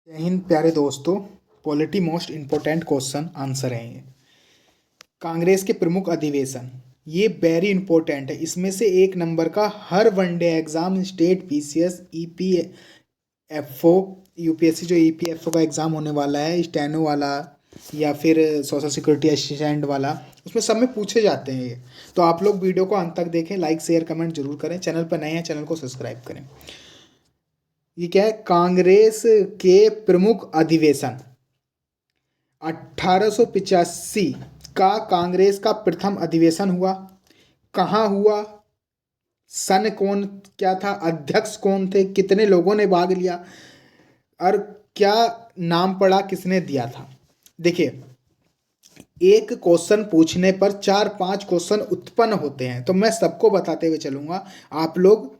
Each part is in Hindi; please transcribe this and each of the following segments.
जय हिंद प्यारे दोस्तों। Polity most important question answer है ये। कांग्रेस के प्रमुख अधिवेशन, ये वेरी इंपॉर्टेंट है। इसमें से एक नंबर का हर one day exam, state PCS, EPFO, UPSC जो ईपीएफओ का एग्जाम होने वाला है, स्टेनो वाला या फिर सोशल सिक्योरिटी असिस्टेंट वाला, उसमें सब में पूछे जाते हैं ये। तो आप लोग वीडियो को अंत तक देखें, लाइक शेयर कमेंट जरूर करें। चैनल पर नए हैं, चैनल को सब्सक्राइब करें। ये क्या है? कांग्रेस के प्रमुख अधिवेशन 1885 का कांग्रेस का प्रथम अधिवेशन हुआ। कहाँ हुआ? सन कौन क्या था? अध्यक्ष कौन थे? कितने लोगों ने भाग लिया? और क्या नाम पड़ा? किसने दिया था? देखिए, एक क्वेश्चन पूछने पर 4-5 क्वेश्चन उत्पन्न होते हैं, तो मैं सबको बताते हुए चलूंगा। आप लोग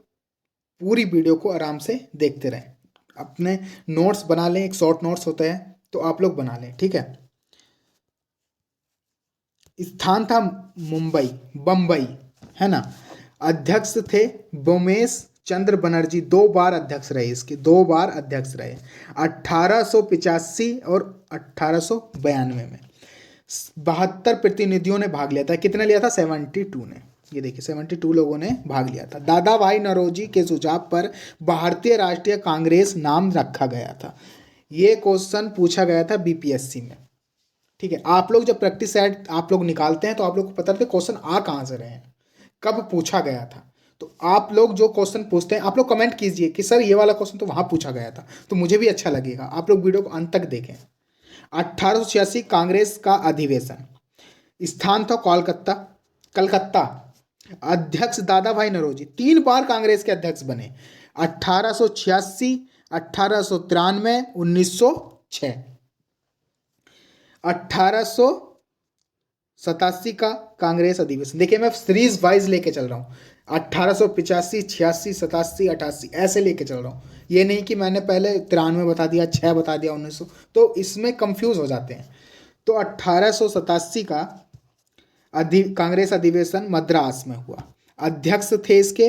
पूरी वीडियो को आराम से देखते रहें। अपने नोट्स बना लें, एक शॉर्ट नोट्स होते हैं तो आप लोग बना लें, ठीक है। स्थान था मुंबई, बम्बई, है ना। अध्यक्ष थे बोमेश चंद्र बनर्जी, 2 बार अध्यक्ष रहे, इसके 2 बार अध्यक्ष रहे, 1885 और 1892 में। 72 प्रतिनिधियों ने भाग लिया था। कितने लिया था? 72 ने। ये देखिए, 72 लोगों ने भाग लिया था। दादा भाई नौरोजी के सुझाव पर भारतीय राष्ट्रीय कांग्रेस नाम रखा गया था। ये क्वेश्चन पूछा गया था बीपीएससी में, ठीक है। आप लोग जब प्रैक्टिस सेट आप लोग निकालते हैं तो आप लोग को पता रहता है क्वेश्चन आ कहाँ से रहे हैं, कब पूछा गया था। तो आप लोग जो क्वेश्चन पूछते हैं, आप लोग कमेंट कीजिए कि सर ये वाला क्वेश्चन तो वहाँ पूछा गया था, तो मुझे भी अच्छा लगेगा। आप लोग वीडियो को अंत तक देखें। 1886 कांग्रेस का अधिवेशन, स्थान था कोलकाता, कलकत्ता। अध्यक्ष दादा भाई नौरोजी 3 बार कांग्रेस के अध्यक्ष बने, 1886, 1893, 1906। 1887 का कांग्रेस अधिवेशन, देखिए मैं सीरीज वाइज लेके चल रहा हूँ। 1885, 86, 87, 88 ऐसे लेके चल रहा हूँ। ये नहीं कि मैंने पहले 93 बता दिया, 6 बता दिया, 1900, तो इसमें कंफ्यूज हो जाते हैं। तो 1887 का कांग्रेस अधिवेशन मद्रास में हुआ। अध्यक्ष थे इसके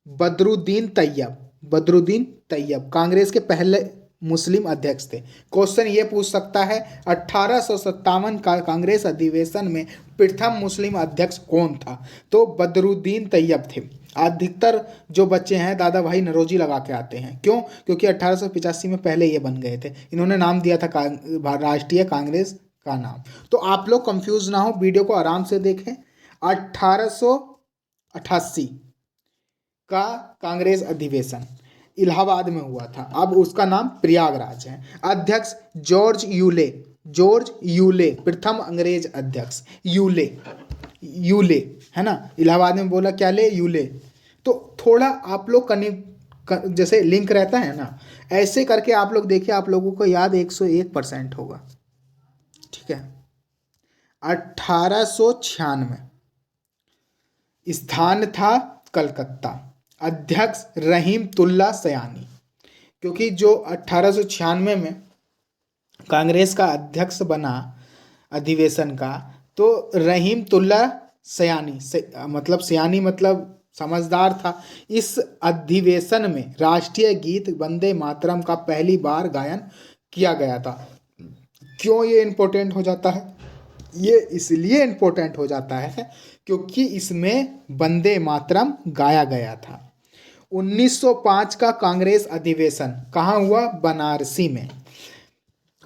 बदरुद्दीन तैयब। बदरुद्दीन तैयब कांग्रेस के पहले मुस्लिम अध्यक्ष थे। क्वेश्चन ये पूछ सकता है 1857 का कांग्रेस अधिवेशन में प्रथम मुस्लिम अध्यक्ष कौन था? तो बदरुद्दीन तैयब थे। अधिकतर जो बच्चे हैं दादा भाई नौरोजी लगा के आते हैं। क्यों? क्योंकि 1885 में पहले ये बन गए थे, इन्होंने नाम दिया था राष्ट्रीय कांग्रेस का नाम। तो आप लोग कंफ्यूज ना हो, वीडियो को आराम से देखें। 1888 का कांग्रेस अधिवेशन इलाहाबाद में हुआ था, अब उसका नाम प्रयागराज है। अध्यक्ष जॉर्ज यूले, जॉर्ज यूले प्रथम अंग्रेज अध्यक्ष। यूले, यूले, है ना। इलाहाबाद में बोला क्या ले? यूले। तो थोड़ा आप लोग जैसे लिंक रहता है ना, ऐसे करके आप लोग देखिए, आप लोगों को याद 101% होगा, ठीक है। 1896 स्थान था कलकत्ता। अध्यक्ष रहीमतुल्ला सयानी, क्योंकि जो 1896 में कांग्रेस का अध्यक्ष बना अधिवेशन का, तो रहीमतुल्ला सयानी मतलब सयानी मतलब समझदार था। इस अधिवेशन में राष्ट्रीय गीत वंदे मातरम का पहली बार गायन किया गया था। क्यों ये इम्पोर्टेंट हो जाता है? ये इसलिए इम्पोर्टेंट हो जाता है क्योंकि इसमें वंदे मातरम गाया गया था। 1905 का कांग्रेस अधिवेशन कहाँ हुआ? बनारसी में।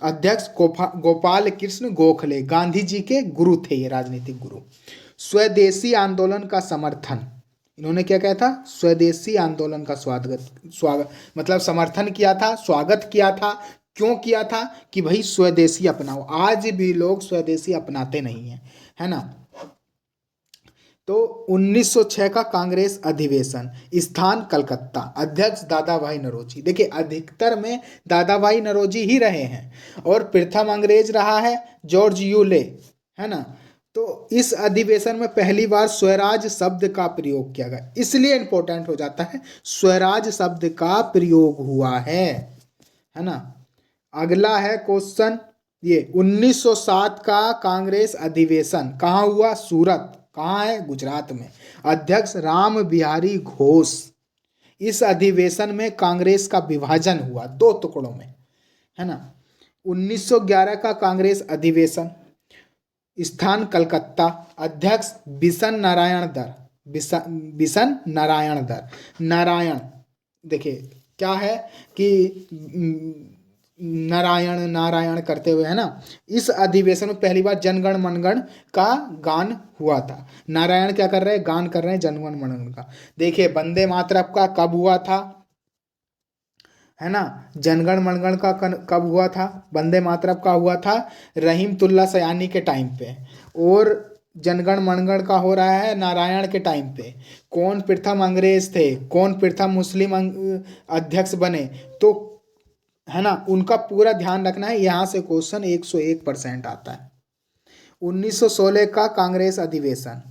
अध्यक्ष गोपाल कृष्ण गोखले, गांधी जी के गुरु थे, ये राजनीतिक गुरु। स्वदेशी आंदोलन का समर्थन, इन्होंने क्या कहा था? स्वदेशी आंदोलन का स्वागत मतलब समर्थन किया था, स्वागत किया था। क्यों किया था? कि भाई स्वदेशी अपनाओ। आज भी लोग स्वदेशी अपनाते नहीं हैं, है ना। तो 1906 का कांग्रेस अधिवेशन, स्थान कलकत्ता। अध्यक्ष दादा भाई नौरोजी। देखिए, अधिकतर में दादा भाई नौरोजी ही रहे हैं और प्रथम अंग्रेज रहा है जॉर्ज यूले, है ना। तो इस अधिवेशन में पहली बार स्वराज शब्द का प्रयोग किया गया, इसलिए इंपॉर्टेंट हो जाता है, स्वराज शब्द का प्रयोग हुआ है ना। अगला है क्वेश्चन, ये 1907 का कांग्रेस अधिवेशन कहाँ हुआ? सूरत। कहाँ है? गुजरात में। अध्यक्ष राम बिहारी घोष। इस अधिवेशन में कांग्रेस का विभाजन हुआ 2 टुकड़ों में, है ना। 1911 का कांग्रेस अधिवेशन, स्थान कलकत्ता, अध्यक्ष बिशन नारायण दर, बिशन नारायण दर, नारायण, देखिए क्या है कि नारायण नारायण करते हुए, है ना। इस अधिवेशन में पहली बार जनगण मनगण का गान हुआ था। नारायण क्या कर रहे हैं, गान कर रहे हैं जनगण मनगण का। देखिए वंदे मातरम का कब हुआ था, है ना। जनगण मनगण का कब हुआ था, वंदे मातरम का हुआ था रहीमतुल्ला सयानी के टाइम पे, और जनगण मनगण का हो रहा है नारायण के टाइम पे। कौन प्रथम अंग्रेज थे, कौन प्रथम मुस्लिम अध्यक्ष बने, तो है ना, उनका पूरा ध्यान रखना है। यहाँ से क्वेश्चन 101% आता है। 1916 का कांग्रेस अधिवेशन,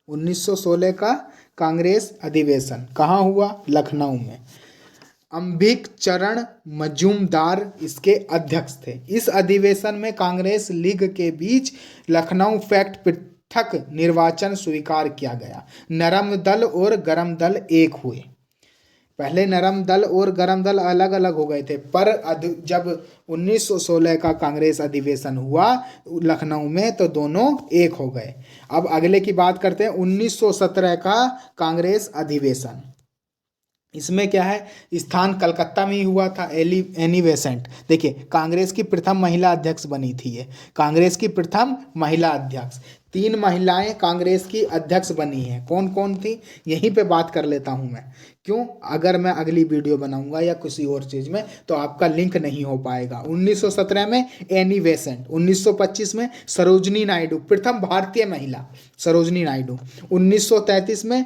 1916 का कांग्रेस अधिवेशन कहाँ हुआ, लखनऊ में। अंबिक चरण मजूमदार इसके अध्यक्ष थे। इस अधिवेशन में कांग्रेस लीग के बीच लखनऊ फैक्ट पृथक निर्वाचन स्वीकार किया गया। नरम दल और गरम दल एक हुए। पहले नरम दल और गरम दल अलग अलग हो गए थे, पर जब 1916 का कांग्रेस अधिवेशन हुआ लखनऊ में तो दोनों एक हो गए। अब अगले की बात करते हैं, 1917 का कांग्रेस अधिवेशन। इसमें क्या है, स्थान कलकत्ता में ही हुआ था। एनी बेसेंट, देखिए कांग्रेस की प्रथम महिला अध्यक्ष बनी थी ये, कांग्रेस की प्रथम महिला अध्यक्ष। 3 महिलाएं कांग्रेस की अध्यक्ष बनी हैं, कौन कौन थी, यहीं पे बात कर लेता हूं मैं। क्यों, अगर मैं अगली वीडियो बनाऊंगा या किसी और चीज़ में तो आपका लिंक नहीं हो पाएगा। 1917 में एनी बेसेंट, 1925 में सरोजनी नायडू, प्रथम भारतीय महिला सरोजनी नायडू। 1933 में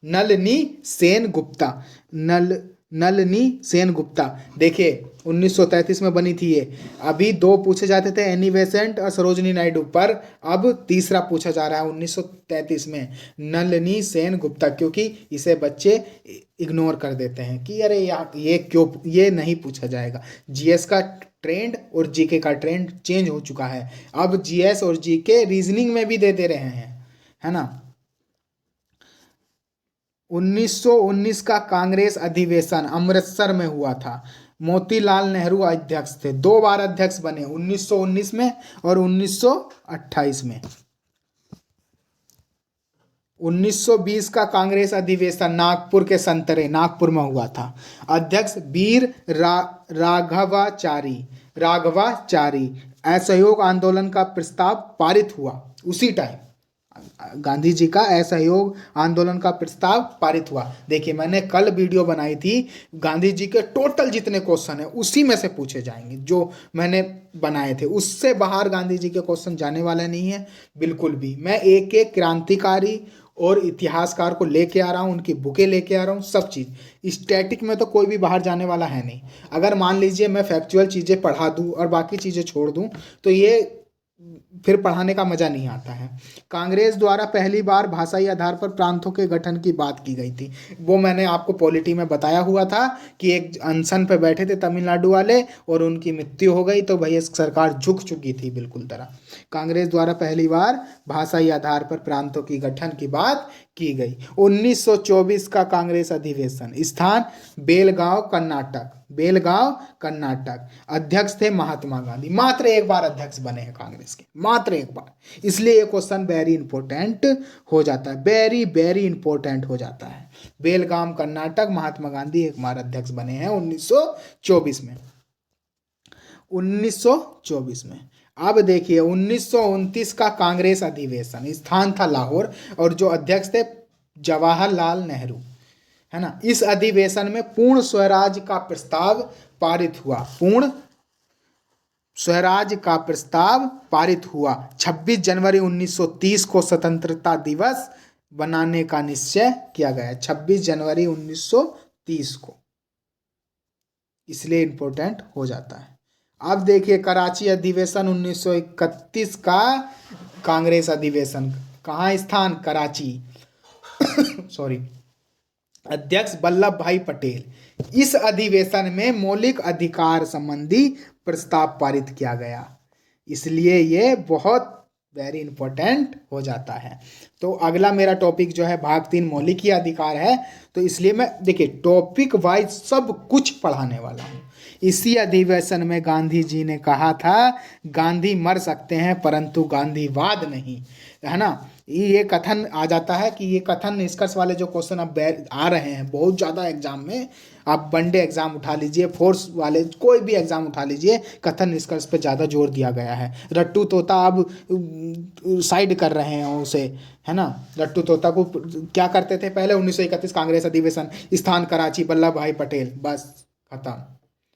नलनी सेन गुप्ता, नलनी सेन गुप्ता। देखिए 1933 में बनी थी ये। अभी 2 पूछे जाते थे, एनी बेसेंट और सरोजनी नायडू, पर अब तीसरा पूछा जा रहा है 1933 में, नलनी सेन गुप्ता, क्योंकि इसे बच्चे इग्नोर कर देते हैं कि अरे ये क्यों, ये नहीं पूछा जाएगा। जीएस का ट्रेंड और जीके का ट्रेंड चेंज हो चुका है। अब जीएस और जीके रीजनिंग में भी दे रहे हैं, है ना। 1919 का कांग्रेस अधिवेशन अमृतसर में हुआ था। मोतीलाल नेहरू अध्यक्ष थे, 2 बार अध्यक्ष बने, 1919 में और 1928 में। 1920 का कांग्रेस अधिवेशन नागपुर के संतरे, नागपुर में हुआ था। अध्यक्ष वीर राघवाचारी। असहयोग आंदोलन का प्रस्ताव पारित हुआ उसी टाइम, गांधी जी का असहयोग आंदोलन का प्रस्ताव पारित हुआ। देखिए मैंने कल वीडियो बनाई थी, गांधी जी के टोटल जितने क्वेश्चन है उसी में से पूछे जाएंगे, जो मैंने बनाए थे। उससे बाहर गांधी जी के क्वेश्चन जाने वाला नहीं है बिल्कुल भी। मैं एक एक क्रांतिकारी और इतिहासकार को लेके आ रहा हूँ, उनकी बुकें लेके आ रहा हूँ, सब चीज़। स्टैटिक में तो कोई भी बाहर जाने वाला है नहीं। अगर मान लीजिए मैं फैक्चुअल चीज़ें पढ़ा दूँ और बाकी चीज़ें छोड़ दूँ तो ये फिर पढ़ाने का मजा नहीं आता है। कांग्रेस द्वारा पहली बार भाषाई आधार पर प्रांतों के गठन की बात की गई थी। वो मैंने आपको पॉलिटी में बताया हुआ था कि एक अनशन पे बैठे थे तमिलनाडु वाले और उनकी मृत्यु हो गई, तो भैया सरकार झुक चुकी थी बिल्कुल तरह। कांग्रेस द्वारा पहली बार भाषाई आधार पर प्रांतों की गठन की बात की गई। 1924 का कांग्रेस अधिवेशन, स्थान बेलगांव कर्नाटक, बेलगांव कर्नाटक। अध्यक्ष थे महात्मा गांधी। मात्र एक बार अध्यक्ष बने हैं कांग्रेस के, मात्र एक बार। इसलिए ये क्वेश्चन वेरी इंपॉर्टेंट हो जाता है, वेरी वेरी इंपॉर्टेंट हो जाता है। बेलगाम कर्नाटक, महात्मा गांधी एक बार अध्यक्ष बने हैं 1924 में, 1924 में। अब देखिए 1929 का कांग्रेस अधिवेशन, स्थान था लाहौर और जो अध्यक्ष थे जवाहरलाल नेहरू, है ना। इस अधिवेशन में पूर्ण स्वराज का प्रस्ताव पारित हुआ, पूर्ण स्वराज का प्रस्ताव पारित हुआ। 26 जनवरी 1930 को स्वतंत्रता दिवस बनाने का निश्चय किया गया, 26 जनवरी 1930 को, इसलिए इंपॉर्टेंट हो जाता है। अब देखिए कराची अधिवेशन 1931 का कांग्रेस अधिवेशन, कहाँ स्थान, कराची सॉरी, अध्यक्ष वल्लभ भाई पटेल। इस अधिवेशन में मौलिक अधिकार संबंधी प्रस्ताव पारित किया गया, इसलिए ये बहुत वेरी इंपॉर्टेंट हो जाता है। तो अगला मेरा टॉपिक जो है भाग 3 मौलिक ही अधिकार है, तो इसलिए मैं देखिए टॉपिक वाइज सब कुछ पढ़ाने वाला हूँ। इसी अधिवेशन में गांधी जी ने कहा था गांधी मर सकते हैं परंतु गांधीवाद नहीं, है ना। ये कथन आ जाता है कि ये कथन निष्कर्ष वाले जो क्वेश्चन अब आ रहे हैं बहुत ज़्यादा एग्जाम में, आप वनडे एग्जाम उठा लीजिए, फोर्स वाले कोई भी एग्जाम उठा लीजिए, कथन निष्कर्ष पे ज़्यादा जोर दिया गया है। रट्टू तोता अब साइड कर रहे हैं उसे, है ना। रट्टू तोता को क्या करते थे पहले, 1931 कांग्रेस अधिवेशन, स्थान कराची, वल्लभ भाई पटेल, बस खत्म।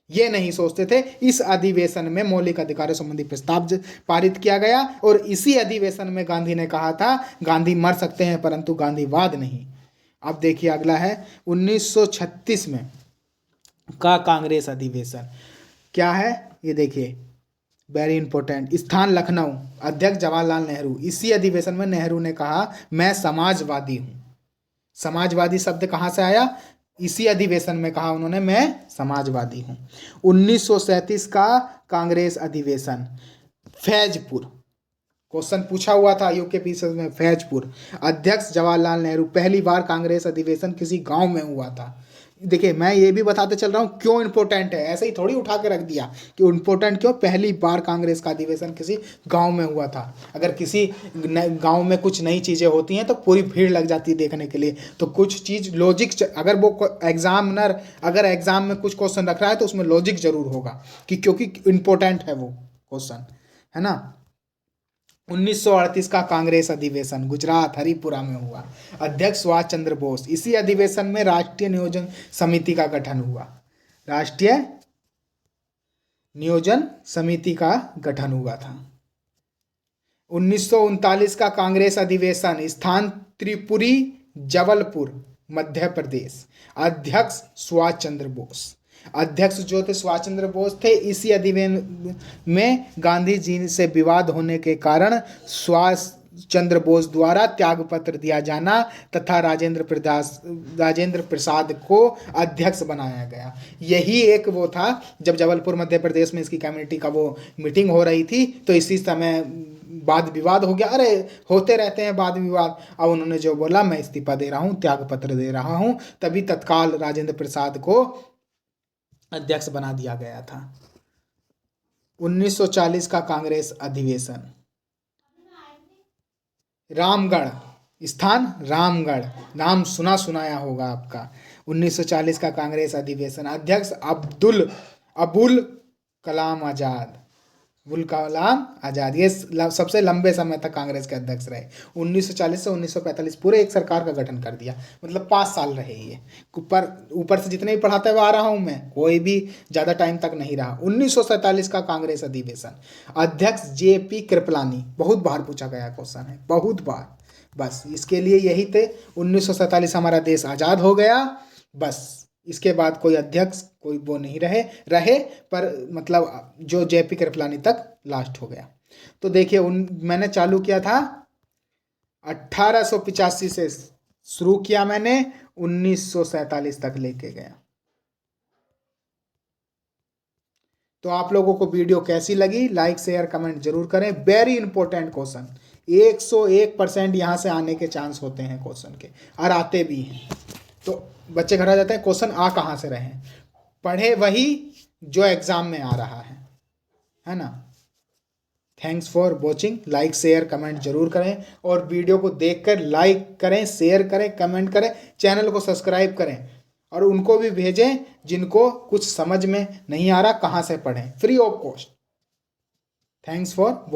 ये नहीं सोचते थे इस अधिवेशन में मौलिक अधिकारों संबंधी प्रस्ताव पारित किया गया और इसी अधिवेशन में गांधी ने कहा था गांधी मर सकते हैं परंतु गांधीवाद नहीं। अब देखिए अगला है 1936 में का कांग्रेस अधिवेशन क्या है, ये देखिए वेरी इंपॉर्टेंट। स्थान लखनऊ, अध्यक्ष जवाहरलाल नेहरू। इसी अधिवेशन में नेहरू ने कहा मैं समाजवादी हूँ। समाजवादी शब्द कहाँ से आया, इसी अधिवेशन में कहा उन्होंने मैं समाजवादी हूँ। 1937 का कांग्रेस अधिवेशन, फैजपुर, क्वेश्चन पूछा हुआ था यूकेपीएससी में, फैजपुर। अध्यक्ष जवाहरलाल नेहरू। पहली बार कांग्रेस अधिवेशन किसी गांव में हुआ था। देखिए मैं ये भी बताते चल रहा हूँ क्यों इंपॉर्टेंट है, ऐसे ही थोड़ी उठा के रख दिया कि इंपॉर्टेंट क्यों, पहली बार कांग्रेस का अधिवेशन किसी गांव में हुआ था। अगर किसी गांव में कुछ नई चीज़ें होती हैं तो पूरी भीड़ लग जाती है देखने के लिए, तो कुछ चीज़ लॉजिक, अगर वो एग्जामिनर अगर एग्जाम में कुछ क्वेश्चन रख रहा है तो उसमें लॉजिक जरूर होगा कि क्योंकि इंपॉर्टेंट है वो क्वेश्चन, है ना। 1938 का कांग्रेस अधिवेशन, गुजरात हरिपुरा में हुआ। अध्यक्ष सुभाष चंद्र बोस। इसी अधिवेशन में राष्ट्रीय नियोजन समिति का गठन हुआ। राष्ट्रीय नियोजन समिति का गठन हुआ था। 1939 का कांग्रेस अधिवेशन, स्थान त्रिपुरी, जबलपुर, मध्य प्रदेश। अध्यक्ष सुभाष चंद्र बोस। अध्यक्ष जो थे सुभाष चंद्र बोस थे। इसी अधिवेशन में गांधी जी से विवाद होने के कारण सुभाष चंद्र बोस द्वारा त्याग पत्र दिया जाना तथा राजेंद्र प्रसाद को अध्यक्ष बनाया गया। यही एक वो था जब जबलपुर मध्य प्रदेश में इसकी कम्युनिटी का वो मीटिंग हो रही थी, तो इसी समय वाद विवाद हो गया। अरे होते रहते हैं वाद विवाद। अब उन्होंने जो बोला मैं इस्तीफा दे रहा हूँ, त्याग पत्र दे रहा हूँ, तभी तत्काल राजेंद्र प्रसाद को अध्यक्ष बना दिया गया था। 1940 का कांग्रेस अधिवेशन, रामगढ़। स्थान रामगढ़, नाम सुना सुनाया होगा आपका। 1940 का कांग्रेस अधिवेशन। अध्यक्ष अबुल कलाम आजाद। अबुल कलाम आजाद ये सबसे लंबे समय तक कांग्रेस के अध्यक्ष रहे। 1940 से 1945 पूरे एक सरकार का गठन कर दिया, मतलब 5 साल रहे ये। ऊपर से जितने भी पढ़ाते हुए आ रहा हूँ मैं, कोई भी ज़्यादा टाइम तक नहीं रहा। 1947 का कांग्रेस अधिवेशन। अध्यक्ष जेपी कृपलानी। बहुत बार पूछा गया क्वेश्चन है, बहुत बार। बस इसके लिए यही थे। 1947 हमारा देश आज़ाद हो गया, बस इसके बाद कोई अध्यक्ष कोई वो नहीं रहे पर मतलब जो जेपी कृपलानी तक लास्ट हो गया। तो देखिए मैंने चालू किया था 1885 से शुरू किया मैंने, 1947 तक लेके गया। तो आप लोगों को वीडियो कैसी लगी, लाइक शेयर कमेंट जरूर करें। वेरी इंपॉर्टेंट क्वेश्चन, 101% यहाँ से आने के चांस होते हैं क्वेश्चन के, और आते भी हैं। तो बच्चे घर आ जाते हैं क्वेश्चन आ कहाँ से रहे हैं, पढ़े वही जो एग्जाम में आ रहा है ना। Thanks for watching. Like share comment जरूर करें और वीडियो को देखकर लाइक करें, शेयर करें, कमेंट करें, चैनल को सब्सक्राइब करें और उनको भी भेजें जिनको कुछ समझ में नहीं आ रहा, कहाँ से पढ़ें, free of cost. Thanks for watching.